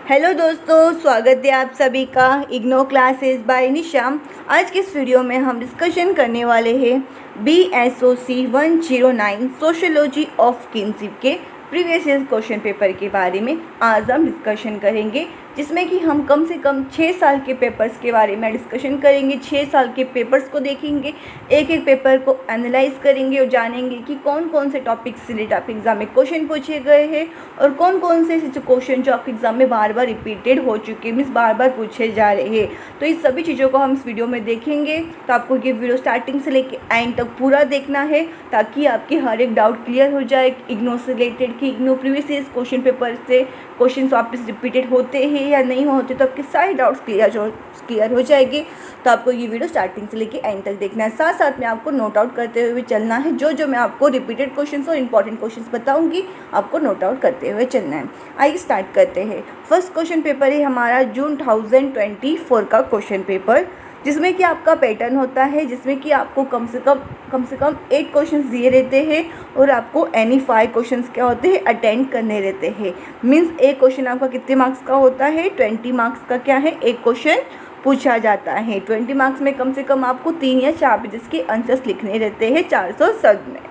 Hello दोस्तों, स्वागत है आप सभी का इग्नो क्लासेस बाय निशा। आज के इस वीडियो में हम डिस्कशन करने वाले हैं BSOC 109 सोशियोलॉजी ऑफ किनशिप के प्रीवियस ईयर क्वेश्चन पेपर के बारे में आज हम डिस्कशन करेंगे, जिसमें कि हम कम से कम 6 साल के पेपर्स के बारे में डिस्कशन करेंगे। 6 साल के पेपर्स को देखेंगे, एक एक पेपर को एनालाइज करेंगे और जानेंगे कि कौन कौन से टॉपिक से रिलेटेड आपके एग्जाम में क्वेश्चन पूछे गए हैं और कौन कौन से ऐसे क्वेश्चन जो आपके एग्जाम में बार बार रिपीटेड हो चुके, मीन्स बार बार पूछे जा रहे हैं। तो इस सभी चीज़ों को हम इस वीडियो में देखेंगे। तो आपको ये वीडियो स्टार्टिंग से लेकर एंड तक पूरा देखना है, ताकि आपके हर एक डाउट क्लियर हो जाए इग्नो से रिलेटेड, कि IGNOU previous year question paper से क्वेश्चन वापस रिपीटेड होते हैं या नहीं होते, तो आपके सारे डाउट्स क्लियर हो जाएंगे। तो आपको ये वीडियो स्टार्टिंग से लेके एंड तक देखना है। साथ साथ में आपको नोट आउट करते हुए चलना है। जो मैं आपको रिपीटेड क्वेश्चंस और इंपॉर्टेंट क्वेश्चंस बताऊंगी, आपको नोट आउट करते हुए चलना है। आइए स्टार्ट करते हैं। फर्स्ट क्वेश्चन पेपर है हमारा जून 2024 का क्वेश्चन पेपर, जिसमें कि आपका पैटर्न होता है, जिसमें कि आपको कम से कम 8 क्वेश्चंस दिए रहते हैं और आपको एनी 5 क्वेश्चंस क्या होते हैं, अटेंड करने रहते हैं। मीन्स एक क्वेश्चन आपका कितने मार्क्स का होता है, 20 मार्क्स का क्या है, एक क्वेश्चन पूछा जाता है। 20 मार्क्स में कम से कम आपको 3 या 4 पेजेस के आंसर्स लिखने रहते हैं 400 शब्द में।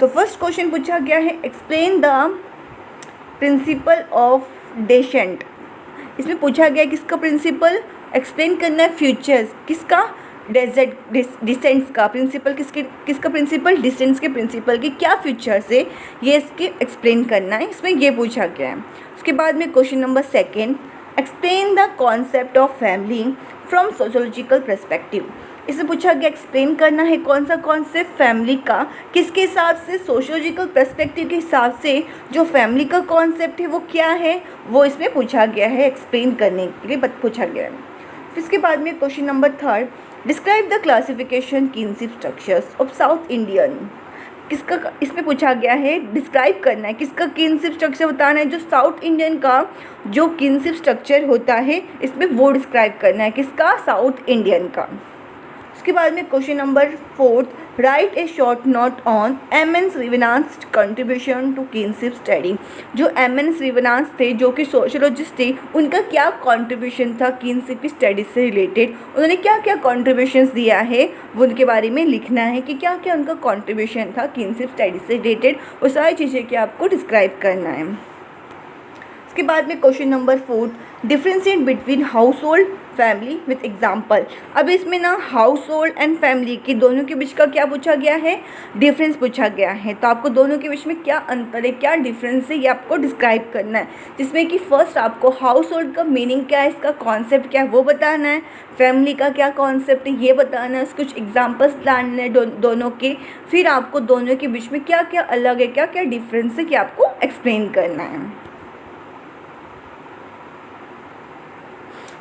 तो फर्स्ट क्वेश्चन पूछा गया है, explain the principle of descent. इसमें पूछा गया किसका प्रिंसिपल, एक्सप्लेन करना है फ्यूचर्स, किसका, डिसेंट्स का प्रिंसिपल, किसका प्रिंसिपल, डिसेंट्स के प्रिंसिपल की क्या फीचर्स है, ये इसके एक्सप्लेन करना है। इसमें ये पूछा गया है। उसके बाद में question number 2, explain the concept of family from sociological perspective. इसमें पूछा गया एक्सप्लेन करना है कौन सा कॉन्सेप्ट फैमिली का, किसके हिसाब से, सोशियोलॉजिकल पर्सपेक्टिव के हिसाब से जो फैमिली का कॉन्सेप्ट है वो क्या है, वो इसमें पूछा गया है, एक्सप्लेन करने के लिए पूछा गया है। फिर इसके बाद में question number 3, describe the classification kinship structures of south Indian. किसका, इसमें पूछा गया है डिस्क्राइब करना है, किसका किनशिप स्ट्रक्चर बताना है, जो साउथ इंडियन का जो किनशिप स्ट्रक्चर होता है इसमें वो डिस्क्राइब करना है, किसका, साउथ इंडियन का। उसके बाद में question number 4, write a short note on M.N. Srinivas contribution to kinship study. जो M.N. श्रीवनाथ थे, जो कि सोशियोलॉजिस्ट थे, उनका क्या कंट्रीब्यूशन था किनशिप की स्टडी से रिलेटेड, उन्होंने क्या क्या कंट्रीब्यूशंस दिया है वो उनके बारे में लिखना है कि क्या क्या उनका कंट्रीब्यूशन था किनशिप स्टडी से रिलेटेड। वो सारी चीज़ें कि आपको डिस्क्राइब करना है। उसके बाद में question number 4, differentiate between house hold family with example. अब इसमें ना हाउस होल्ड एंड फैमिली की दोनों के बीच का क्या पूछा गया है, डिफरेंस पूछा गया है। तो आपको दोनों के बीच में क्या अंतर है, क्या डिफरेंस है, ये आपको डिस्क्राइब करना है। जिसमें कि फर्स्ट आपको हाउस होल्ड का मीनिंग क्या है, इसका कॉन्सेप्ट क्या है वो बताना है, फैमिली का क्या कॉन्सेप्ट है ये बताना है, कुछ एग्जाम्पल्स लाने हैं दोनों के। फिर आपको दोनों के बीच में क्या क्या अलग है, क्या क्या डिफरेंस है, कि आपको एक्सप्लेन करना है।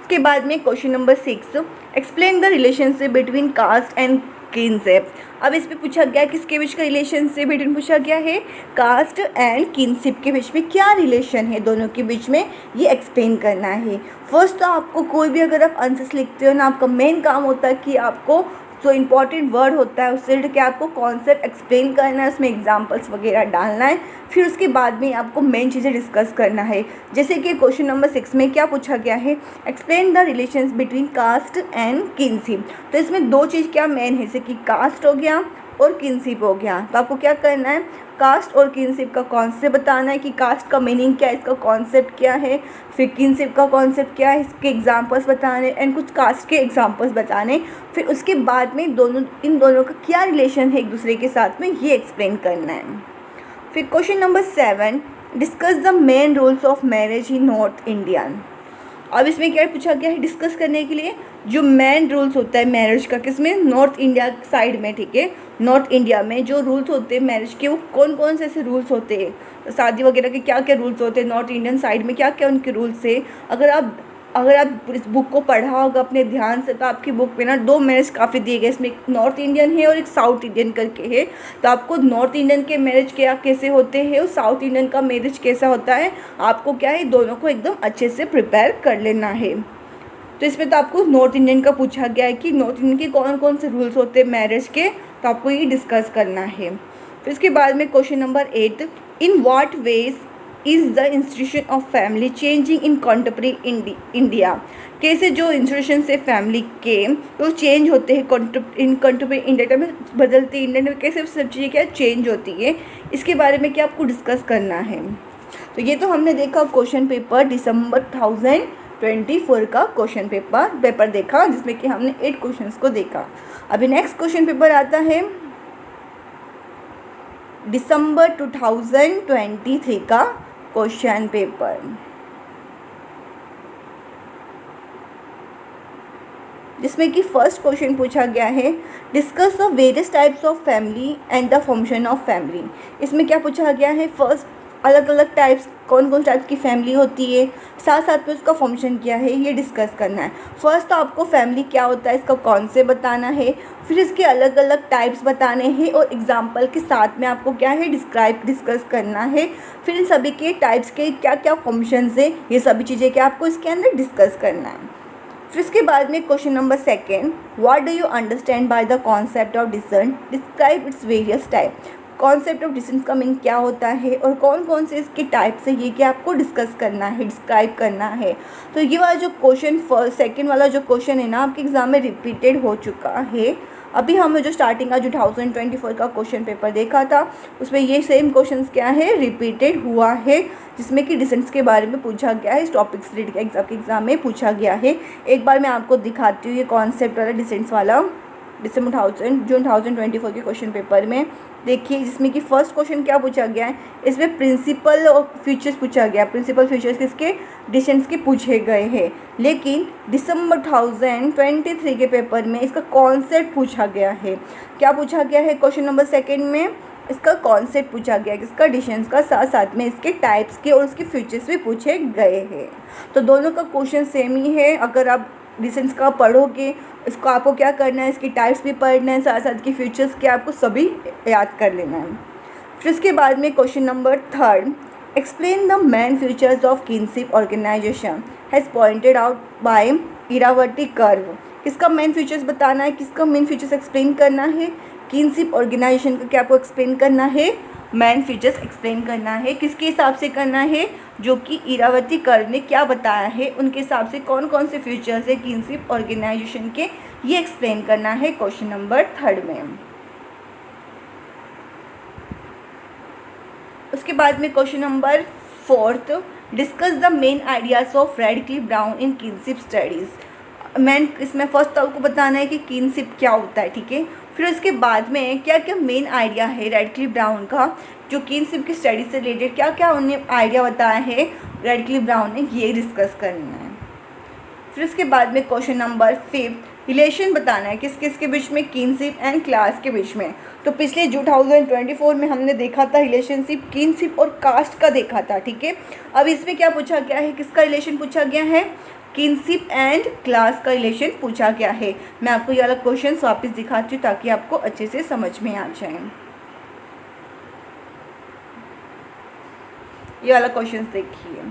के बाद में question number 6, explain the relationship between caste and kinship. अब इस पे पूछा गया किसके बीच का रिलेशनशिप बिटवीन पूछा गया है, कास्ट एंड किनशिप के बीच में क्या रिलेशन है दोनों के बीच में, ये एक्सप्लेन करना है। फर्स्ट तो आपको कोई भी अगर आप आंसर्स लिखते हो ना, आपका मेन काम होता है कि आपको जो इंपॉर्टेंट वर्ड होता है उससे रिलेटेड आपको कॉन्सेप्ट एक्सप्लेन करना है, उसमें एग्जांपल्स वगैरह डालना है। फिर उसके बाद में आपको मेन चीज़ें डिस्कस करना है। जैसे कि क्वेश्चन नंबर 6 में क्या पूछा गया है, explain the relations between caste and kinship. तो इसमें 2 चीज़ क्या मेन है, जैसे कि कास्ट हो गया और किनशिप हो गया। तो आपको क्या करना है, कास्ट और किनशिप का कॉन्सेप्ट बताना है कि कास्ट का मीनिंग क्या है, इसका कॉन्सेप्ट क्या है, फिर किनशिप का कॉन्सेप्ट क्या है, इसके एग्जांपल्स बताने एंड कुछ कास्ट के एग्जांपल्स बताने। फिर उसके बाद में इन दोनों का क्या रिलेशन है एक दूसरे के साथ में, ये एक्सप्लेन करना है। फिर question number 7, discuss the main rules of marriage in north Indian. अब इसमें क्या पूछा गया है डिस्कस करने के लिए, जो मेन रूल्स होता है मैरिज का, किसमें, नॉर्थ इंडिया साइड में, ठीक है। नॉर्थ इंडिया में जो रूल्स होते हैं मैरिज के, वो कौन कौन से ऐसे रूल्स होते हैं, शादी वगैरह के क्या क्या रूल्स होते हैं, नॉर्थ इंडियन साइड में क्या क्या उनके रूल्स है। अगर आप इस बुक को पढ़ा होगा अपने ध्यान से, तो आपकी बुक पे ना 2 मैरिज काफ़ी दिए गए, इसमें एक नॉर्थ इंडियन है और एक साउथ इंडियन करके है। तो आपको नॉर्थ इंडियन के मैरिज क्या कैसे होते हैं और साउथ इंडियन का मैरिज कैसा होता है, आपको क्या है दोनों को एकदम अच्छे से प्रिपेयर कर लेना है। तो इसमें तो आपको नॉर्थ इंडियन का पूछा गया है कि नॉर्थ इंडियन के कौन कौन से रूल्स होते हैं मैरिज के, तो आपको ये डिस्कस करना है। फिर इसके बाद में question number 8, in what ways is the institution of family changing in contemporary India. कैसे जो इंस्टीट्यूशन से फैमिली के वो चेंज होते हैं इन कंटेम्प्रेरी इंडिया में, बदलती इंडिया में कैसे सब चीज़ें क्या चेंज होती है, इसके बारे में क्या आपको डिस्कस करना है। तो ये तो हमने देखा क्वेश्चन पेपर दिसंबर 2024 का क्वेश्चन पेपर देखा, जिसमें कि हमने 8 क्वेश्चंस को देखा। अभी नेक्स्ट क्वेश्चन पेपर आता है दिसंबर 2023 का क्वेश्चन पेपर, जिसमें कि फर्स्ट क्वेश्चन पूछा गया है discuss the various types of family and the function of family. इसमें क्या पूछा गया है, फर्स्ट अलग अलग टाइप्स, कौन कौन टाइप्स की फैमिली होती है, साथ साथ में उसका फंक्शन क्या है, ये डिस्कस करना है। फर्स्ट तो आपको फैमिली क्या होता है इसका कॉन्सेप्ट बताना है, फिर इसके अलग अलग टाइप्स बताने हैं और एग्जांपल के साथ में आपको क्या है डिस्कस करना है। फिर इन सभी के टाइप्स के क्या क्या फंक्शंस है, ये सभी चीज़ें क्या आपको इसके अंदर डिस्कस करना है। फिर इसके बाद में question number 2, what do you understand by the concept of descent, describe its various type. Concept of descent का मीनिंग क्या होता है और कौन कौन से इसके टाइप्स है, ये क्या आपको डिस्कस करना है, डिस्क्राइब करना है। तो ये वाला जो क्वेश्चन सेकंड वाला जो क्वेश्चन है ना, आपके एग्जाम में रिपीटेड हो चुका है। अभी हमने जो स्टार्टिंग का जो 2024 का क्वेश्चन पेपर देखा था, उसमें ये सेम क्वेश्चंस क्या है रिपीटेड हुआ है, जिसमें कि डिसेंट्स के बारे में पूछा गया है। इस टॉपिक से रिलेटेड एग्जाम में पूछा गया है। एक बार मैं आपको दिखाती हूँ ये कॉन्सेप्ट वाला डिसेंट्स वाला जून 2024 के क्वेश्चन पेपर में देखिए, जिसमें कि फर्स्ट क्वेश्चन क्या पूछा गया है, इसमें प्रिंसिपल और फीचर्स पूछा गया। प्रिंसिपल फीचर्स किसके, डिसेंट्स के पूछे गए हैं। लेकिन दिसंबर 2023 के पेपर में इसका कॉन्सेप्ट पूछा गया है। क्या पूछा गया है क्वेश्चन नंबर 2 में, इसका कॉन्सेप्ट पूछा गया है, इसका डिसेंट्स का, साथ साथ में इसके टाइप्स के और उसके फीचर्स भी पूछे गए हैं। तो दोनों का क्वेश्चन सेम ही है। अगर आप डिसेंट्स का पढ़ोगे, इसको आपको क्या करना है, इसकी टाइप्स भी पढ़ना है, साथ साथ की फीचर्स के आपको सभी याद कर लेना है। फिर इसके बाद में question number 3, explain the main features of kinship organization has pointed out by Irawati Karve. किसका मेन फीचर्स बताना है, किसका मेन फीचर्स एक्सप्लेन करना है, किनशिप ऑर्गेनाइजेशन का क्या आपको एक्सप्लेन करना है, मेन फीचर्स एक्सप्लेन करना है। किसके हिसाब से करना है, जो कि इरावती कर्व ने क्या बताया है, उनके हिसाब से कौन कौन से फीचर्स है किनशिप ऑर्गेनाइजेशन के, ये एक्सप्लेन करना है क्वेश्चन नंबर 3 में। उसके बाद में question number 4, discuss the main ideas of Radcliffe brown in kinship studies. Main इसमें फर्स्ट तो आपको बताना है कि किनशिप क्या होता है, ठीक है। फिर उसके बाद में क्या क्या मेन आइडिया है रैडक्लिफ ब्राउन का, जो किनशिप की स्टडी से रिलेटेड क्या क्या उन्हें आइडिया बताया है रैडक्लिफ ब्राउन ने, ये डिस्कस करना है। फिर उसके बाद में क्वेश्चन नंबर 5, रिलेशन बताना है किस किस के बीच में, किनशिप एंड क्लास के बीच में। तो पिछले 2024 में हमने देखा था रिलेशनशिप किनशिप और कास्ट का देखा था, ठीक है। अब इसमें क्या पूछा गया है, किसका रिलेशन पूछा गया है, किनशिप एंड क्लास का रिलेशन पूछा गया है। मैं आपको ये वाला क्वेश्चन वापस दिखाती हूँ ताकि आपको अच्छे से समझ में आ जाए। ये वाला क्वेश्चन देखिए,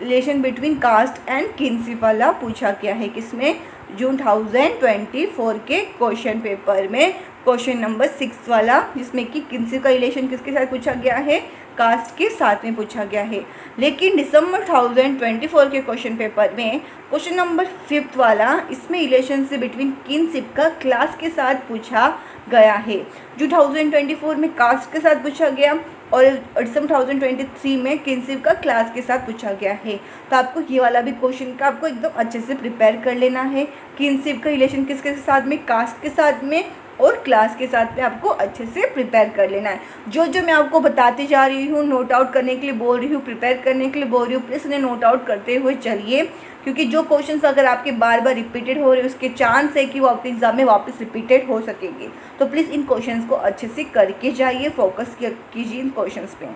relation between caste and kinship वाला पूछा गया है किसमें, जून 2024 के क्वेश्चन पेपर में क्वेश्चन नंबर 6 वाला, जिसमें कि किनशिप का रिलेशन किसके साथ पूछा गया है, कास्ट के साथ में पूछा गया है। लेकिन दिसंबर 2024 के क्वेश्चन पेपर में क्वेश्चन नंबर 5 वाला, इसमें रिलेशनशिप बिटवीन किनशिप का क्लास के साथ पूछा गया है। जो 2024 में कास्ट के साथ पूछा गया और दिसंबर 2023 में किनशिप का क्लास के साथ पूछा गया है। तो आपको ये वाला भी क्वेश्चन का आपको एकदम अच्छे से प्रिपेयर कर लेना है। किनशिप का रिलेशन किसके साथ में, कास्ट के साथ में और क्लास के साथ में आपको अच्छे से प्रिपेयर कर लेना है। जो जो मैं आपको बताती जा रही हूँ, नोट आउट करने के लिए बोल रही हूँ, प्रिपेयर करने के लिए बोल रही हूँ, प्लीज़ उन्हें नोट आउट करते हुए चलिए, क्योंकि जो क्वेश्चंस अगर आपके बार बार रिपीटेड हो रहे हैं उसके चांस है कि वो आपके एग्जाम में वापस रिपीटेड हो सकेंगे। तो प्लीज़ इन क्वेश्चंस को अच्छे से करके जाइए, फोकस कीजिए इन क्वेश्चंस पे।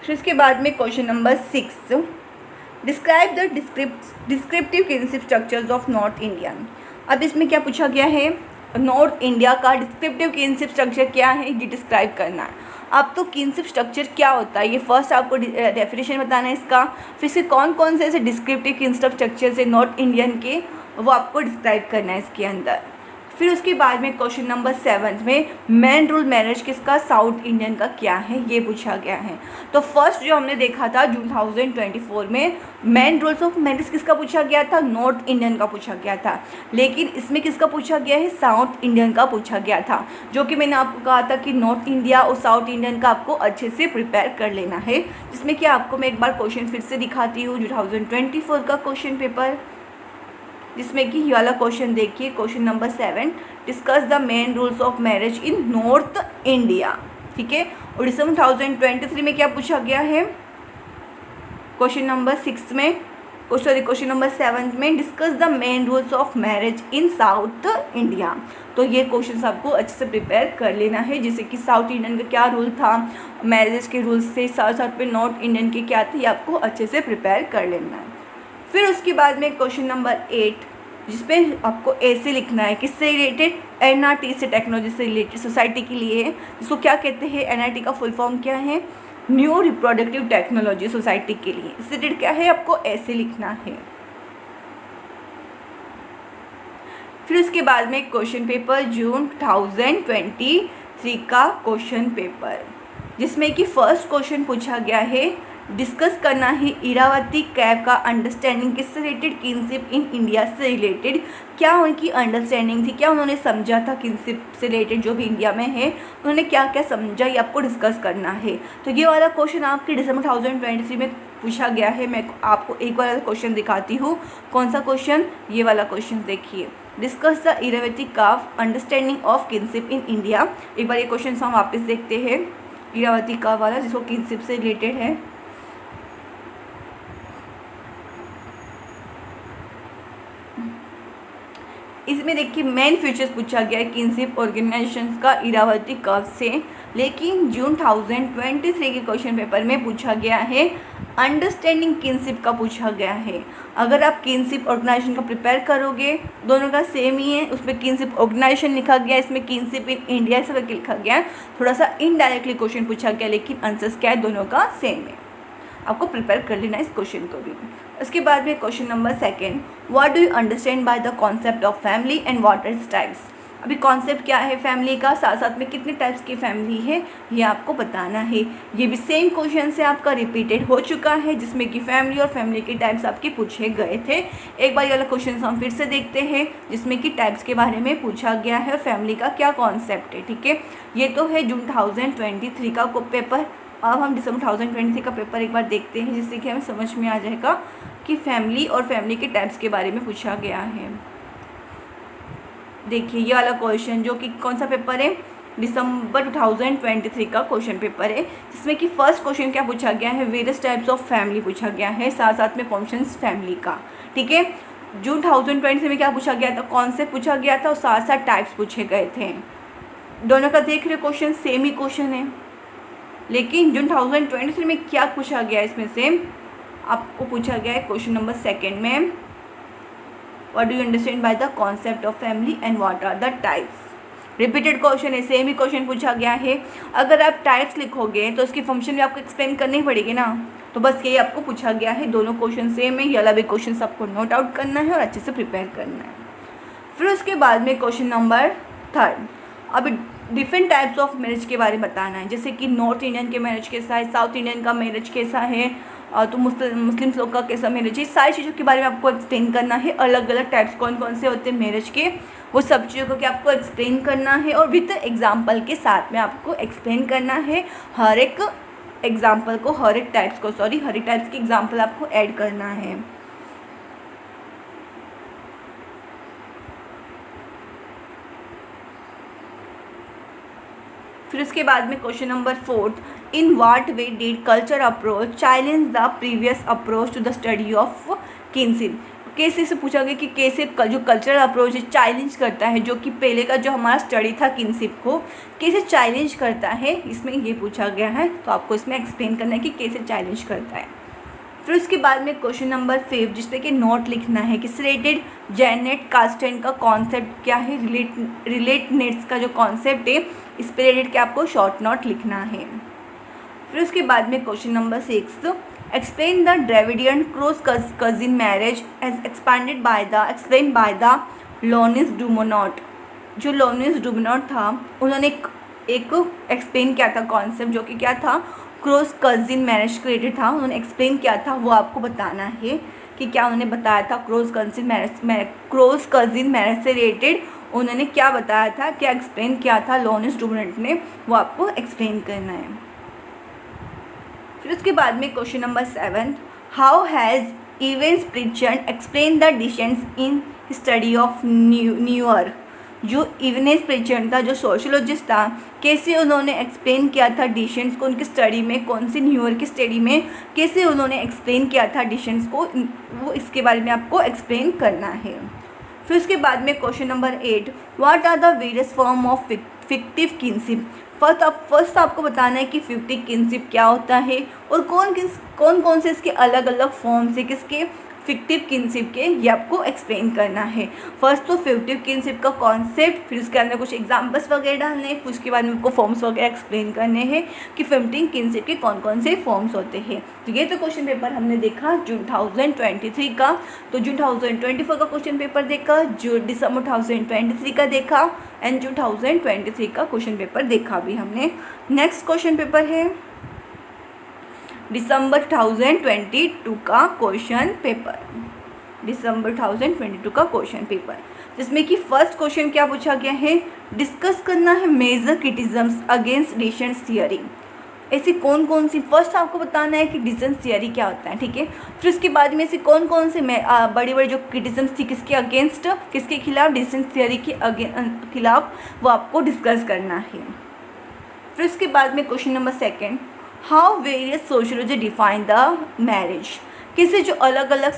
फिर इसके बाद में question number 6, describe the descriptive kinship structures of north Indian. अब इसमें क्या पूछा गया है, नॉर्थ इंडिया का डिस्क्रिप्टिव किनशिप स्ट्रक्चर क्या है, ये डिस्क्राइब करना है। अब तो किनशिप स्ट्रक्चर क्या होता है, ये फर्स्ट आपको डेफिनेशन बताना है इसका। फिर इसके कौन कौन से ऐसे डिस्क्रिप्टिव किनशिप स्ट्रक्चर्स है नॉर्थ इंडियन के, वो आपको डिस्क्राइब करना है इसके अंदर। फिर उसके बाद में क्वेश्चन नंबर 7 में मेन रूल मैरिज किसका, साउथ इंडियन का क्या है, ये पूछा गया है। तो फर्स्ट जो हमने देखा था 2024 में मेन रूल्स ऑफ मैरिज किसका पूछा गया था, नॉर्थ इंडियन का पूछा गया था। लेकिन इसमें किसका पूछा गया है, साउथ इंडियन का पूछा गया था, जो कि मैंने आपको कहा था कि नॉर्थ इंडिया और साउथ इंडियन का आपको अच्छे से प्रिपेयर कर लेना है। जिसमें कि आपको मैं एक बार क्वेश्चन फिर से दिखाती हूँ 2024 का क्वेश्चन पेपर, जिसमें कि ये वाला क्वेश्चन देखिए, question number 7, discuss the main rules of marriage in north India. ठीक है, और दिसंबर 2023 में क्या पूछा गया है, क्वेश्चन नंबर 6 में, क्वेश्चन नंबर 7 में discuss the main rules of marriage in south India. तो ये क्वेश्चन आपको अच्छे से प्रिपेयर कर लेना है, जैसे कि साउथ इंडियन का क्या रूल था, मैरिज के रूल्स से साथ साथ में नॉर्थ इंडियन के क्या थे, ये आपको अच्छे से प्रिपेयर कर लेना है। फिर उसके बाद में क्वेश्चन नंबर 8, जिसमें आपको ऐसे लिखना है, किससे रिलेटेड, एनआरटी से, टेक्नोलॉजी से रिलेटेड, सोसाइटी के लिए है, जिसको क्या कहते हैं, एनआरटी का फुल फॉर्म क्या है, न्यू रिप्रोडक्टिव टेक्नोलॉजी, सोसाइटी के लिए, इससे रिलेटेड क्या है, आपको ऐसे लिखना है। फिर उसके बाद में क्वेश्चन पेपर जून 2023 का क्वेश्चन पेपर, जिसमें कि फर्स्ट क्वेश्चन पूछा गया है, डिस्कस करना है इरावती कैफ का अंडरस्टैंडिंग किससे रिलेटेड, किनशिप इन इंडिया से रिलेटेड। क्या उनकी अंडरस्टैंडिंग थी, क्या उन्होंने समझा था किनशिप से रिलेटेड, जो भी इंडिया में है उन्होंने क्या क्या समझा, ये आपको डिस्कस करना है। तो ये वाला क्वेश्चन आपके दिसंबर 2023 में पूछा गया है। मैं आपको एक बार क्वेश्चन दिखाती हूँ, कौन सा क्वेश्चन, ये वाला क्वेश्चन देखिए, discuss the Irawati Karve understanding of kinship in India. एक बार ये क्वेश्चन हम वापस देखते हैं, इरावती काफ वाला, जिसको किनशिप से रिलेटेड है। इसमें देखिए मेन फीचर्स पूछा गया है किनशिप ऑर्गेनाइजेशंस का इरावती कर्व से, लेकिन जून 2023 के क्वेश्चन पेपर में पूछा गया है अंडरस्टैंडिंग किनशिप का पूछा गया है। अगर आप किनशिप ऑर्गेनाइजेशन का प्रिपेयर करोगे, दोनों का सेम ही है, उसमें किनशिप ऑर्गेनाइजेशन लिखा गया, इसमें किनशिप इन इंडिया से करके लिखा गया, थोड़ा सा इनडायरेक्टली क्वेश्चन पूछा गया, लेकिन आंसर्स क्या है, दोनों का सेम है। आपको प्रिपेयर कर लेना इस क्वेश्चन को भी। उसके बाद में question number 2, what do you understand by the concept of family and what is types. अभी कॉन्सेप्ट क्या है फैमिली का, साथ साथ में कितने टाइप्स की फैमिली है, ये आपको बताना है। ये भी सेम क्वेश्चन से आपका रिपीटेड हो चुका है, जिसमें कि फैमिली और फैमिली के टाइप्स आपके पूछे गए थे। एक बार ये वाला क्वेश्चन हम फिर से देखते हैं, जिसमें कि टाइप्स के बारे में पूछा गया है और फैमिली का क्या कॉन्सेप्ट है। ठीक है, ये तो है जून 2023 का पेपर। अब हम दिसंबर 2023 का पेपर एक बार देखते हैं, जिससे कि हमें समझ में आ जाएगा कि फैमिली और फैमिली के टाइप्स के बारे में पूछा गया है। देखिए ये वाला क्वेश्चन, जो कि कौन सा पेपर है, दिसंबर 2023 का क्वेश्चन पेपर है, जिसमें कि फर्स्ट क्वेश्चन क्या पूछा गया है, वेरियस टाइप्स ऑफ फैमिली पूछा गया है, साथ साथ में फंक्शंस फैमिली का। ठीक है, जून 2023 में क्या पूछा गया था, कॉन्सेप्ट पूछा गया था और साथ साथ टाइप्स पूछे गए थे। दोनों का देख रहे क्वेश्चन सेम ही क्वेश्चन है, लेकिन जून 2023 में क्या पूछा गया, इसमें से आपको पूछा गया है क्वेश्चन नंबर 2 में, what do you understand by the concept of family and what are the types. Repeated question है, सेम ही क्वेश्चन पूछा गया है। अगर आप टाइप्स लिखोगे तो उसकी फंक्शन भी आपको एक्सप्लेन करनी पड़ेगी ना, तो बस यही आपको पूछा गया है। दोनों क्वेश्चन सेम है, ये वाला भी क्वेश्चन आपको नोट आउट करना है और अच्छे से प्रिपेयर करना है। फिर उसके बाद में क्वेश्चन नंबर 3, अभी डिफरेंट टाइप्स ऑफ मैरिज के बारे में बताना है, जैसे कि नॉर्थ इंडियन के मैरिज कैसा है, साउथ इंडियन का मैरिज कैसा है, तो मुस्लिम लोग का कैसा मैरिज है, सारी चीज़ों के बारे में आपको एक्सप्लेन करना है। अलग अलग टाइप्स कौन कौन से होते हैं मैरिज के, वो सब चीज़ों को क्या आपको एक्सप्लेन करना है, और विद एग्जाम्पल के साथ में आपको एक्सप्लेन करना है। हर एक एग्जाम्पल को, हर एक टाइप्स की एग्जाम्पल आपको ऐड करना है। फिर उसके बाद में question number 4, in what way did culture approach challenge the previous approach to the study of kinship. कैसे से पूछा गया कि कैसे जो कल्चरल अप्रोच है चैलेंज करता है, जो कि पहले का जो हमारा स्टडी था किनशिप को कैसे चैलेंज करता है, इसमें ये पूछा गया है। तो आपको इसमें एक्सप्लेन करना है कि कैसे चैलेंज करता है। फिर उसके बाद में क्वेश्चन नंबर 5, जिसपे कि नोट लिखना है किस रिलेटेड, जेनेट कास्टेन का कॉन्सेप्ट क्या है, रिलेट नेट्स का जो कॉन्सेप्ट है इस पे रिलेटेड क्या आपको शॉर्ट नोट लिखना है। फिर उसके बाद में question number 6, explain the Dravidian cross cousin marriage as explained by the Louis Dumont. जो लॉरेंस डुबनॉट था उन्होंने एक एक्सप्लेन किया था कॉन्सेप्ट, जो कि क्या था, क्रॉस कजिन मैरिज के रिलेटेड था। उन्होंने एक्सप्लेन किया था, वो आपको बताना है कि क्या उन्होंने बताया था क्रॉस कजिन मैरिज से रिलेटेड उन्होंने क्या बताया था, क्या एक्सप्लेन किया था लॉरेंस डुबनॉट ने, वो आपको एक्सप्लेन करना है। फिर उसके बाद में question number 7, how has Evans Pritchard explain the descents in study of newer. जो इवेंस प्रिचर्ड था, जो सोशोलॉजिस्ट था, कैसे उन्होंने एक्सप्लेन किया था डिसेंट्स को उनकी स्टडी में, कौन सी न्यूअर की स्टडी में कैसे उन्होंने एक्सप्लेन किया था डिसेंट्स को, वो इसके बारे में आपको एक्सप्लेन करना है। फिर उसके बाद में question number 8, what are the various form of fictive kinship. First आपको बताना है कि फिक्टिव किनशिप क्या होता है और कौन से इसके अलग अलग फॉर्म्स है, किसके फिक्टिव किनशिप के, ये आपको एक्सप्लेन करना है। फर्स्ट तो फिक्टिव किनशिप का कॉन्सेप्ट, फिर उसके अंदर कुछ एग्जांपल्स वगैरह डालने हैं, फिर उसके बाद में आपको फॉर्म्स वगैरह एक्सप्लेन करने हैं कि फिक्टिव किनशिप के कौन से फॉर्म्स होते हैं। तो ये तो क्वेश्चन पेपर हमने देखा जून 2023 का, तो जून 2024 का क्वेश्चन पेपर देखा, जो दिसंबर 2023 का देखा एंड जून 2023 का क्वेश्चन पेपर देखा भी हमने। नेक्स्ट क्वेश्चन पेपर है दिसंबर 2022 का क्वेश्चन पेपर, दिसंबर 2022 का क्वेश्चन पेपर, जिसमें कि फर्स्ट क्वेश्चन क्या पूछा गया है, डिस्कस करना है major criticisms against descent theory. ऐसी कौन सी, फर्स्ट आपको बताना है कि डिसेंट थियरी क्या होता है, ठीक है। फिर उसके बाद में ऐसी कौन से बड़ी बड़ी जो क्रिटिसिज्म्स थी किसके अगेंस्ट, किसके खिलाफ, डिसेंट थियरी के खिलाफ, वो आपको डिस्कस करना है। फिर उसके बाद में question number 2, how various sociology define the marriage. किसी जो अलग अलग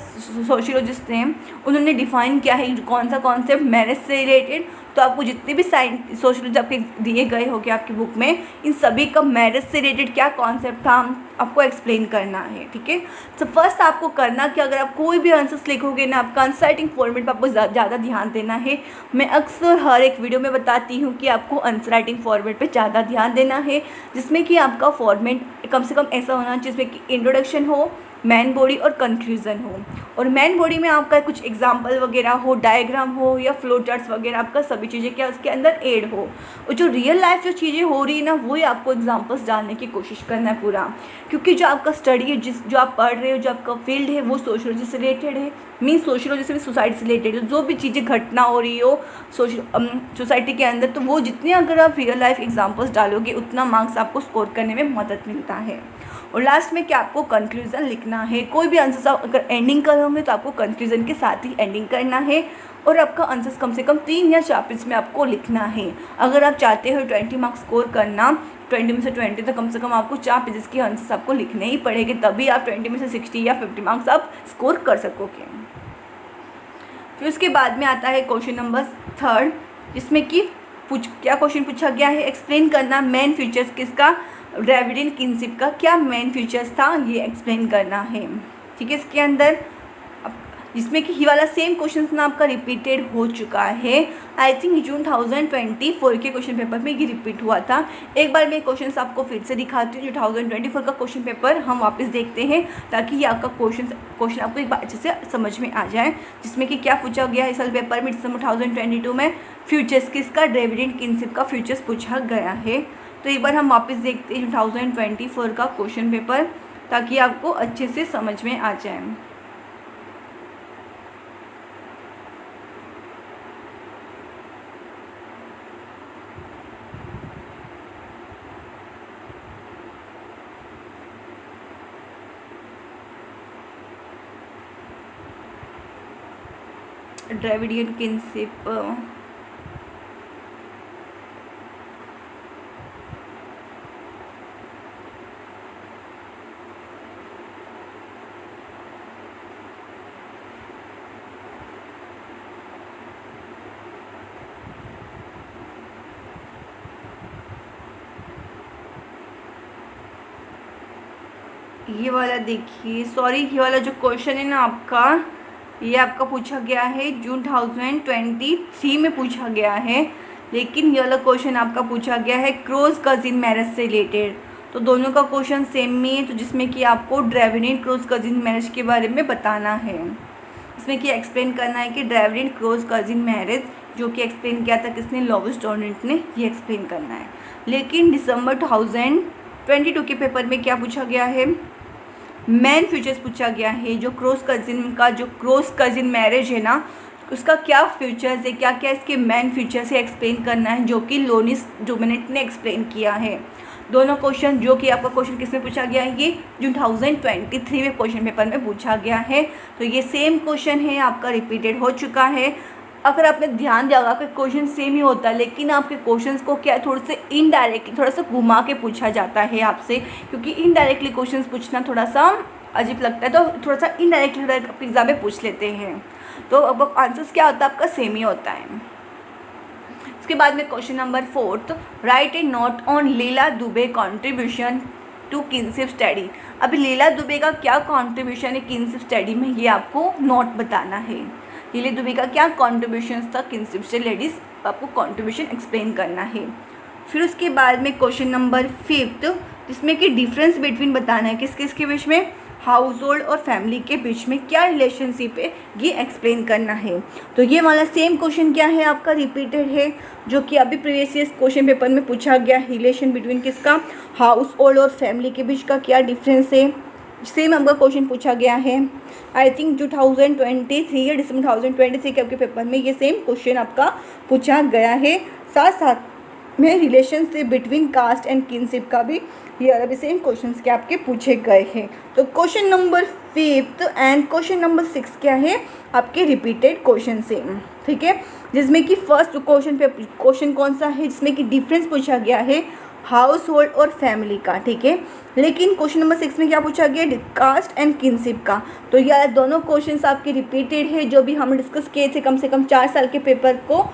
सोशियोलॉजिस्ट हैं उन्होंने डिफाइन किया है कौन सा कॉन्सेप्ट मैरिज से रिलेटेड। तो आपको जितने भी सोशियोलॉजी आपके दिए गए होंगे आपकी बुक में, इन सभी का मैरिज से रिलेटेड क्या कॉन्सेप्ट था आपको एक्सप्लेन करना है, ठीक है। तो फर्स्ट आपको करना कि अगर आप कोई भी आंसर्स लिखोगे ना, आपका आंसर राइटिंग फॉर्मेट पर आपको ज़्यादा ध्यान देना है। मैं अक्सर हर एक वीडियो में बताती हूँ कि आपको आंसर राइटिंग फॉर्मेट पे ज़्यादा ध्यान देना है, जिसमें कि आपका फॉर्मेट कम से कम ऐसा होना जिसमें कि इंट्रोडक्शन हो, मैन बॉडी और कंक्लूजन हो। और मैन बॉडी में आपका कुछ एग्जाम्पल वगैरह हो, डायग्राम हो या फ्लो चार्ट्स वगैरह, आपका सभी चीज़ें क्या उसके अंदर ऐड हो। और जो रियल लाइफ जो चीज़ें हो रही है ना, वही आपको एग्जाम्पल्स डालने की कोशिश करना है पूरा। क्योंकि जो आपका स्टडी है, जो आप पढ़ रहे हो, जो आपका फील्ड है, वो सोशियोलॉजी से रिलेटेड है, मीन्स सोशियोलॉजी से भी सोसाइटी से रिलेटेड है। जो भी चीज़ें घटना हो रही हो सोसाइटी के अंदर, तो वो जितने अगर आप रियल लाइफ एग्जाम्पल्स डालोगे उतना मार्क्स आपको स्कोर करने में मदद मिलता है। और लास्ट में क्या आपको कंक्लूजन लिखना है। कोई भी आंसर आप अगर एंडिंग करोगे तो आपको कंक्लूजन के साथ ही एंडिंग करना है। और आपका आंसर कम से कम 3 या 4 पेज में आपको लिखना है। अगर आप चाहते हो 20 मार्क्स स्कोर करना, 20 में से 20, तो कम से कम आपको 4 पेजेस के आंसर्स आपको लिखने ही पड़ेंगे, तभी आप 20 में से 60 या 50 मार्क्स आप स्कोर कर सकोगे। फिर उसके बाद में आता है क्वेश्चन नंबर 3, जिसमें कि क्या क्वेश्चन पूछा गया है, एक्सप्लेन करना मेन फीचर्स किसका, ड्राविडियन किनशिप का क्या मेन फीचर्स था, ये एक्सप्लेन करना है, ठीक है। इसके अंदर जिसमें कि ये वाला सेम क्वेश्चन ना आपका रिपीटेड हो चुका है। आई थिंक जून 2024 के क्वेश्चन पेपर में ये रिपीट हुआ था। एक बार मैं क्वेश्चन आपको फिर से दिखाती हूँ। जो 2024 का क्वेश्चन पेपर हम वापस देखते हैं, ताकि ये आपका क्वेश्चन आपको एक बार अच्छे से समझ में आ जाए। जिसमें कि क्या पूछा गया है इस वाले पेपर में, दिसंबर 2022 में फ्यूचर्स किसका, ड्राविडियन किनशिप का फ्यूचर्स पूछा गया है। तो एक बार हम वापस देखते हैं 2024 का क्वेश्चन पेपर, ताकि आपको अच्छे से समझ में आ जाए। ड्राविडियन किनशिप, ये वाला देखिए, सॉरी, ये वाला जो क्वेश्चन है ना आपका, ये आपका पूछा गया है जून 2023 में पूछा गया है। लेकिन ये वाला क्वेश्चन आपका पूछा गया है क्रॉस कजिन मैरिज से रिलेटेड। तो दोनों का क्वेश्चन सेम ही है। तो जिसमें कि आपको ड्राविडियन क्रॉस कजिन मैरिज के बारे में बताना है। इसमें कि एक्सप्लेन करना है कि ड्राविडियन क्रॉस कजिन मैरिज जो कि एक्सप्लेन किया था किसने, लॉविस टॉर्रेंट ने, ये एक्सप्लेन करना है। लेकिन दिसंबर 2022 के पेपर में क्या पूछा गया है, मैन फ्यूचर्स पूछा गया है। जो क्रॉस कजिन मैरिज है ना, उसका क्या फ्यूचर्स है, क्या क्या इसके मैन फ्यूचर्स है, एक्सप्लेन करना है, जो कि लोनिस डोमिनेट ने एक्सप्लेन किया है। दोनों क्वेश्चन जो कि आपका क्वेश्चन किसमें पूछा गया है, ये जो 2023 में क्वेश्चन पेपर में पूछा गया है। तो ये सेम क्वेश्चन है, आपका रिपीटेड हो चुका है। अगर आपने ध्यान दिया होगा कि क्वेश्चन सेम ही होता है, लेकिन आपके क्वेश्चंस को क्या थोड़े से इनडायरेक्टली थोड़ा सा घुमा के पूछा जाता है आपसे, क्योंकि इनडायरेक्टली क्वेश्चंस पूछना थोड़ा सा अजीब लगता है, तो थोड़ा सा इनडायरेक्टली एग्जाम में पूछ लेते हैं। तो अब आंसर्स क्या होता है आपका, सेम ही होता है। उसके बाद में question number 4, write a note on Leela Dube contribution to kinship study. अभी लीला दुबे का क्या कॉन्ट्रीब्यूशन है किनशिप स्टडी में, ये आपको नोट बताना है। लीला दुबे का क्या कॉन्ट्रीब्यूशन था किनशिप स्टडीज, आपको कॉन्ट्रीब्यूशन एक्सप्लेन करना है। फिर उसके बाद में क्वेश्चन नंबर 5, जिसमें कि डिफरेंस बिटवीन बताना है किस किस के बीच में, हाउस होल्ड और फैमिली के बीच में क्या रिलेशनशिप है, ये एक्सप्लेन करना है। तो ये वाला सेम क्वेश्चन क्या है आपका, रिपीटेड है, जो कि अभी प्रीवियस ईयर क्वेश्चन पेपर में पूछा गया। रिलेशन बिटवीन किसका, हाउस होल्ड और फैमिली के बीच का क्या डिफरेंस है, सेम आपका क्वेश्चन पूछा गया है। आई थिंक 2023 या दिसंबर 2023 के आपके पेपर में ये सेम क्वेश्चन आपका पूछा गया है। साथ साथ में relationship between caste and kinship का भी ये अभी सेम क्वेश्चंस के आपके पूछे गए हैं। तो question number 5 and question number 6 क्या है, आपके रिपीटेड क्वेश्चन सेम, ठीक है। जिसमें कि फर्स्ट क्वेश्चन कौन सा है, जिसमें कि डिफरेंस पूछा गया है हाउस होल्ड और फैमिली का, ठीक है। लेकिन क्वेश्चन नंबर 6 में क्या पूछा गया, कास्ट एंड किनशिप का। तो यह दोनों क्वेश्चंस आपके रिपीटेड है, जो भी हम डिस्कस किए थे कम से कम 4 साल के पेपर को।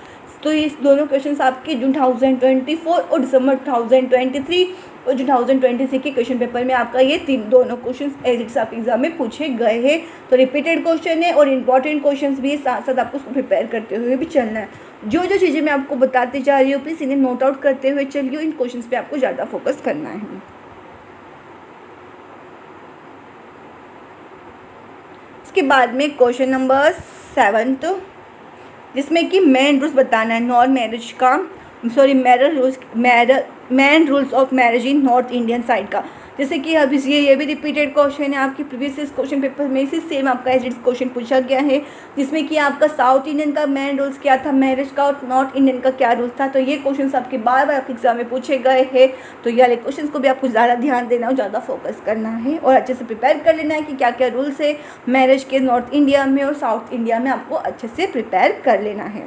तो इस दोनों क्वेश्चंस आपके जून 2024 और दिसंबर 2023 और 2023 के क्वेश्चन पेपर में आपका ये दोनों क्वेश्चंस एज इट्स आपके एग्जाम में पूछे गए हैं। तो रिपीटेड क्वेश्चन है और इंपॉर्टेंट क्वेश्चंस भी है, साथ साथ आपको उसको प्रिपेयर करते हुए भी चलना है। जो जो चीज़ें मैं आपको बताते जा रही हूँ प्लीज़ इन्हें नोट आउट करते हुए चलिए, इन क्वेश्चंस पे आपको ज़्यादा फोकस करना है। इसके बाद में क्वेश्चन नंबर 7, जिसमें कि मेन रूल्स बताना है नॉन मैरिज का, man rules of marriage in north Indian side का। जैसे कि अब ये भी रिपीटेड क्वेश्चन है आपके प्रीवियस क्वेश्चन पेपर में से, सेम आपका एज इट्स क्वेश्चन पूछा गया है। जिसमें कि आपका साउथ इंडियन का मेन रूल्स क्या था मैरिज का और नॉर्थ इंडियन का क्या रूल्स था। तो ये क्वेश्चन आपके बार बार आपके एग्जाम में पूछे गए हैं। तो ये वाले क्वेश्चन को भी आपको ज़्यादा ध्यान देना और ज़्यादा फोकस करना है और अच्छे से प्रिपेयर कर लेना है कि क्या क्या रूल्स है मैरिज के नॉर्थ इंडिया में और साउथ इंडिया में, आपको अच्छे से प्रिपेयर कर लेना है।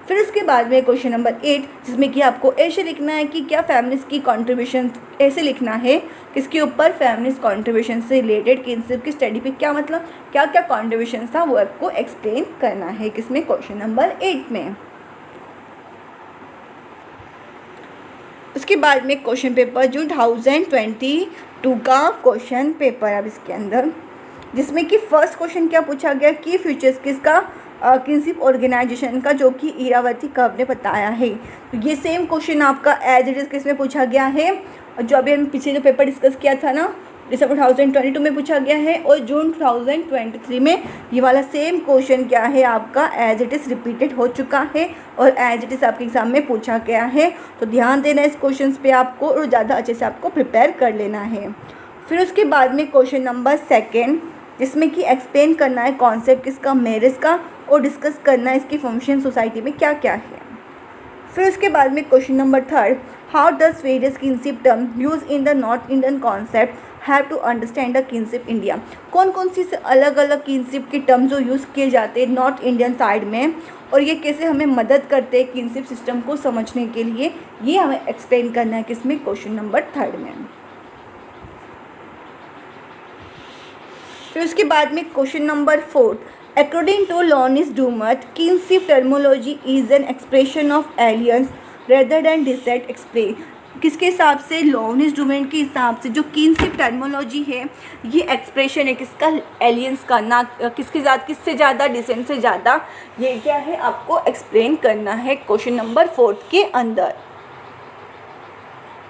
फिर उसके बाद में क्वेश्चन नंबर 8, जिसमें कि आपको ऐसे लिखना है कि क्या फैमिलीज की कंट्रीब्यूशन, ऐसे लिखना है किसके ऊपर, फैमिलीज कंट्रीब्यूशन से रिलेटेड किनशिप की स्टडी पे क्या मतलब क्या क्या कंट्रीब्यूशन था वो आपको एक्सप्लेन करना है, किसमें, क्वेश्चन नंबर 8 में। उसके बाद में क्वेश्चन पेपर जून 2022 का क्वेश्चन पेपर अब इसके अंदर, जिसमें कि फर्स्ट क्वेश्चन क्या पूछा गया कि फ्यूचर्स किसका, किनशिप ऑर्गेनाइजेशन का, जो कि इरावती कब ने बताया है। तो ये सेम क्वेश्चन आपका एज इट इज किस में पूछा गया है, जो अभी हम पीछे जो पेपर डिस्कस किया था ना दिसंबर 2022 में पूछा गया है, और जून 2023 में ये वाला सेम क्वेश्चन क्या है आपका एज इट इज़ रिपीटेड हो चुका है और एज इट इज़ आपके एग्जाम में पूछा गया है। तो ध्यान देना इस क्वेश्चन पे आपको और ज़्यादा अच्छे से आपको प्रिपेयर कर लेना है। फिर उसके बाद में क्वेश्चन नंबर 2, जिसमें कि एक्सप्लेन करना है कॉन्सेप्ट किसका, मैरिज का, और डिस्कस करना है इसकी फंक्शन सोसाइटी में क्या क्या है। फिर उसके बाद में question number 3, how does various kinship term use in the north Indian concept have to understand the kinship India. कौन कौन सी से अलग अलग किनशिप के टर्म जो यूज़ किए जाते हैं नॉर्थ इंडियन साइड में, और ये कैसे हमें मदद करते हैं किनशिप सिस्टम को समझने के लिए, ये हमें एक्सप्लेन करना है किसमें, क्वेश्चन नंबर 3 में। फिर उसके बाद में question number 4, according to Louis Dumont kinship terminology is an expression of alliance rather than descent explain. किसके हिसाब से, लॉनिस डूमट के हिसाब से जो किनशिप टर्मोलॉजी है ये एक्सप्रेशन है किसका, एलियंस का, ना किसके ज़्यादा, किससे ज़्यादा, डिसेंट से ज़्यादा, ये क्या है आपको एक्सप्लेन करना है क्वेश्चन नंबर 4 के अंदर।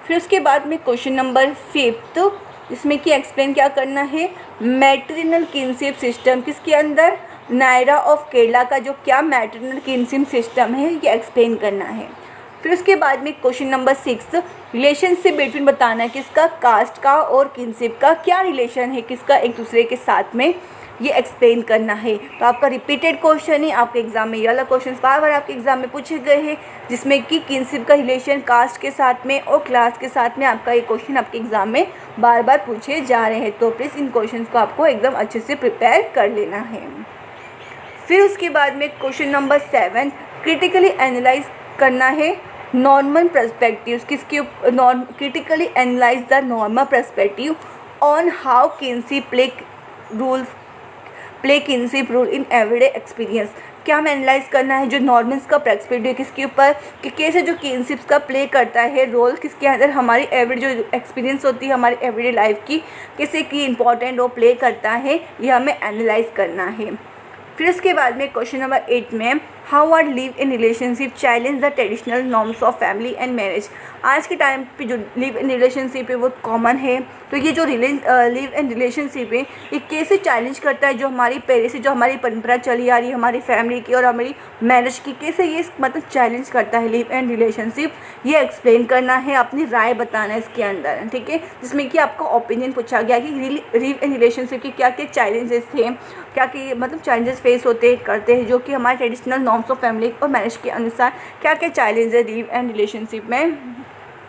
फिर उसके बाद में क्वेश्चन नंबर 5, इसमें कि एक्सप्लेन क्या करना है, मैट्रिनल किनशिप सिस्टम किसके अंदर, नायरा ऑफ केरला का जो क्या मैटरनल किनशिप सिस्टम है ये एक्सप्लेन करना है। फिर उसके बाद में क्वेश्चन नंबर 6 रिलेशनशिप बिटवीन बताना है किसका, कास्ट का और किनशिप का क्या रिलेशन है, किसका एक दूसरे के साथ में, ये एक्सप्लेन करना है। तो आपका रिपीटेड क्वेश्चन है, आपके एग्जाम में ये वाला क्वेश्चन बार बार आपके एग्जाम में पूछे गए हैं, जिसमें कि किनशिप का रिलेशन कास्ट के साथ में और क्लास के साथ में आपका ये क्वेश्चन आपके एग्जाम में बार बार पूछे जा रहे हैं। तो प्लीज़ इन क्वेश्चन को आपको एकदम अच्छे से प्रिपेयर कर लेना है। फिर उसके बाद में क्वेश्चन नंबर 7 क्रिटिकली एनालाइज करना है नॉर्मल पर्सपेक्टिव, किसके critically analyse the normal perspective on how kinship play kinship role in everyday experience. क्या हमें एनालाइज करना है जो नॉर्मल्स का पर्सपेक्टिव किसके ऊपर, कि कैसे जो किनशिप्स का प्ले करता है रोल किसके अंदर, हमारी एवरीडे जो एक्सपीरियंस होती है हमारी एवरीडे लाइफ की, कैसे की इंपॉर्टेंट रोल प्ले करता है, ये हमें एनालाइज करना है। फिर उसके बाद में क्वेश्चन नंबर 8 में how are live in relationship challenge the traditional norms of family and marriage. आज के टाइम पे जो लिव इन रिलेशनशिप है वो कॉमन है, तो ये जो लिव इन रिलेशनशिप है ये कैसे चैलेंज करता है जो हमारी पहले से जो हमारी परंपरा चली आ रही है हमारी फैमिली की और हमारी मैरिज की, कैसे ये मतलब चैलेंज करता है लिव इन रिलेशनशिप, ये एक्सप्लेन करना है, अपनी राय बताना है इसके अंदर, ठीक है। जिसमें कि आपका ओपिनियन पूछा गया कि लिव इन रिलेशनशिप के क्या क्या चैलेंजेस थे, क्या क्या मतलब चैलेंजेस फेस होते करते हैं जो कि हमारे ट्रेडिशनल नॉर्म्स ऑफ फैमिली और मैरिज के अनुसार क्या क्या चैलेंज है लिव एंड रिलेशनशिप में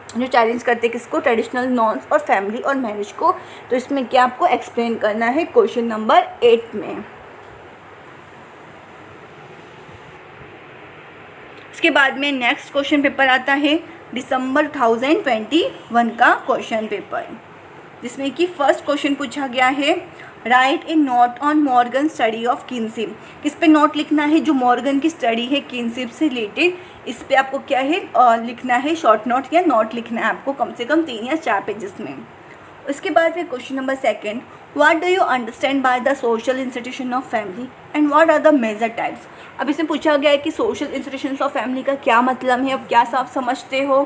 जो चैलेंज करते हैं किसको, ट्रेडिशनल नॉर्म्स और फैमिली और मैरिज को। तो इसमें क्या आपको एक्सप्लेन करना है क्वेश्चन नंबर 8 में। इसके बाद में नेक्स्ट क्वेश्चन पेपर आता है दिसंबर 2021 का क्वेश्चन पेपर, जिसमें कि फर्स्ट क्वेश्चन पूछा गया है right a note on Morgan study of kinship. किस पे नोट लिखना है, जो मॉर्गन की स्टडी है किनशिप से रिलेटेड, इस पे आपको क्या है लिखना है, शॉर्ट नोट या नोट लिखना है आपको कम से कम 3 या 4 पेजेस में। उसके बाद में question number 2 what do you understand by the social institution of family and what are the major types. अब इसमें पूछा गया है कि सोशल इंस्टीट्यूशंस ऑफ फैमिली का क्या मतलब है, अब क्या आप समझते हो।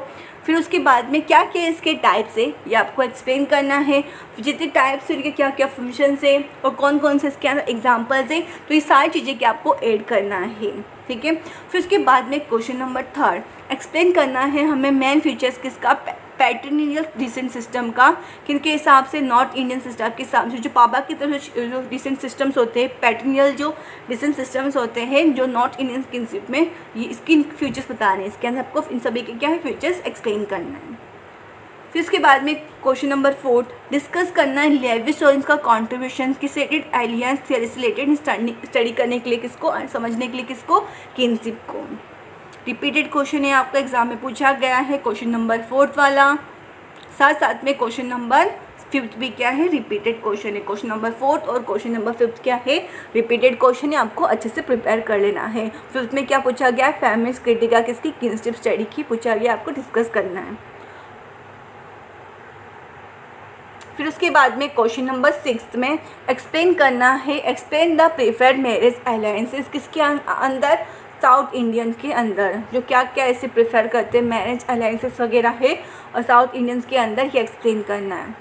फिर उसके बाद में क्या क्या इसके टाइप्स है ये आपको एक्सप्लेन करना है, जितने टाइप्स उनके क्या क्या फंक्शंस है और कौन कौन से इसके अंदर एग्जाम्पल्स है, तो ये सारी चीज़ें क्या आपको ऐड करना है, ठीक है। फिर उसके बाद में क्वेश्चन नंबर 3 एक्सप्लेन करना है हमें मेन फीचर्स किसका, पैट्रिलिनियल डिसेंट सिस्टम का, किनके हिसाब से नॉर्थ इंडियन सिस्टम के हिसाब से जो पापा की तरफ से जो डिसेंट सिस्टम्स होते हैं, पैट्रिलिनियल जो डिसेंट सिस्टम्स होते हैं जो नॉर्थ इंडियन किनशिप में, ये इसकी फीचर्स बताने हैं, इसके अंदर आपको इन सभी के क्या है फीचर्स एक्सप्लेन करना है। फिर इसके बाद में क्वेश्चन नंबर 4 डिस्कस करना है लेवी स्टोरेंस का कॉन्ट्रीब्यूशन किस रिलेटेड एलियंस थियरी से रिलेटेड स्टडी करने के लिए किसको, समझने के लिए किसको, किनशिप को। रिपीटेड क्वेश्चन है आपका एग्जाम में पूछा गया है क्वेश्चन नंबर 4 वाला, साथ साथ में क्वेश्चन नंबर 5 भी क्या है रिपीटेड क्वेश्चन है। क्वेश्चन नंबर 4 और क्वेश्चन नंबर 5 क्या है रिपीटेड क्वेश्चन है, आपको अच्छे से प्रिपेयर कर लेना है। 5 में क्या पूछा गया, फैमिलीज क्रिटिका किसकी, किनशिप स्टडी की पूछा गया, आपको डिस्कस करना है। फिर उसके बाद में क्वेश्चन नंबर 6 में एक्सप्लेन करना है, explain the preferred marriage alliances किसके अंदर, साउथ इंडियन के अंदर, जो क्या क्या ऐसे प्रेफर करते हैं मैरिज अलायंसेस वगैरह है और साउथ इंडियंस के अंदर ही एक्सप्लेन करना है।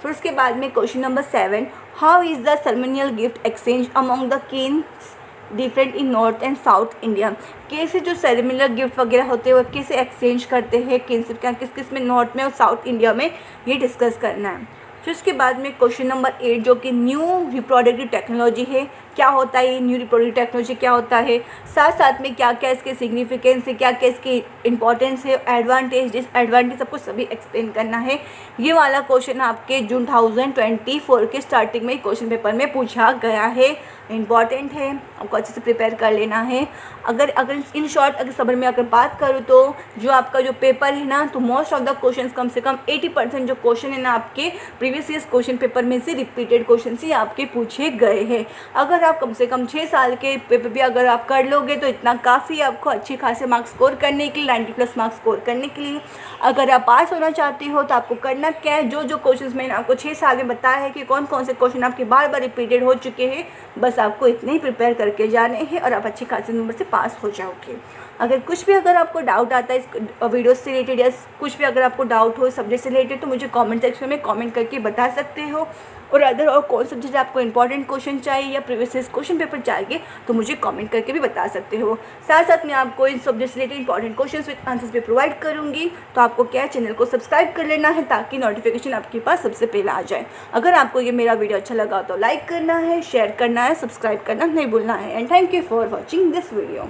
फिर उसके बाद में question number 7 how is the ceremonial gift exchange among the kings different in north and south India. कैसे जो सेरेमनियल गिफ्ट वगैरह होते हैं वो कैसे एक्सचेंज करते हैं किनशिप क्या किस किस में नॉर्थ में और साउथ इंडिया में, ये डिस्कस करना है। फिर उसके बाद में क्वेश्चन नंबर 8 जो कि न्यू रिप्रोडक्टिव टेक्नोलॉजी है, क्या होता है ये न्यू रिप्रोडक्टिव टेक्नोलॉजी क्या होता है, साथ साथ में क्या क्या इसके सिग्निफिकेंस है, क्या क्या इसकी इंपॉर्टेंस है, एडवांटेज डिसएडवांटेज सब कुछ सभी एक्सप्लेन करना है। ये वाला क्वेश्चन आपके जून 2024 के स्टार्टिंग में क्वेश्चन पेपर में पूछा गया है, इंपॉर्टेंट है, आपको अच्छे से प्रिपेयर कर लेना है। अगर इन शॉर्ट अगर समझ में अगर बात करूँ तो जो आपका जो पेपर है ना, तो मोस्ट ऑफ द क्वेश्चन कम से कम 80% जो क्वेश्चन है ना आपके प्रीवियस ईयर्स क्वेश्चन पेपर में से रिपीटेड क्वेश्चन ही आपके पूछे गए हैं। अगर आप कम से कम 6 साल के पेपर भी अगर आप कर लोगे तो इतना काफ़ी आपको अच्छे खासे मार्क्स स्कोर करने के लिए 90+ मार्क्स स्कोर करने के लिए। अगर आप पास होना चाहते हो तो आपको करना क्या है, जो जो क्वेश्चन मैंने आपको 6 साल में बताया है कि कौन कौन से क्वेश्चन आपके बार बार रिपीटेड हो चुके हैं, बस आपको इतने ही प्रिपेयर करके जाने हैं और आप अच्छे खासे नंबर से पास हो जाओगे। अगर कुछ भी अगर आपको डाउट आता है इस वीडियो से रिलेटेड या कुछ भी अगर आपको डाउट हो सब्जेक्ट से रिलेटेड तो मुझे कमेंट सेक्शन में कमेंट करके बता सकते हो। और अदर और कौन सब्जेक्ट आपको इंपॉर्टेंट क्वेश्चन चाहिए या प्रीवियस क्वेश्चन पेपर चाहिए तो मुझे कमेंट करके भी बता सकते हो। साथ साथ मैं आपको इन सब्जेक्ट से related important question with answers भी प्रोवाइड करूँगी। तो आपको क्या चैनल को सब्सक्राइब कर लेना है ताकि नोटिफिकेशन आपके पास सबसे पहले आ जाए। अगर आपको ये मेरा वीडियो अच्छा लगा तो लाइक करना है, शेयर करना है, सब्सक्राइब करना नहीं भूलना है। And thank you for watching this video.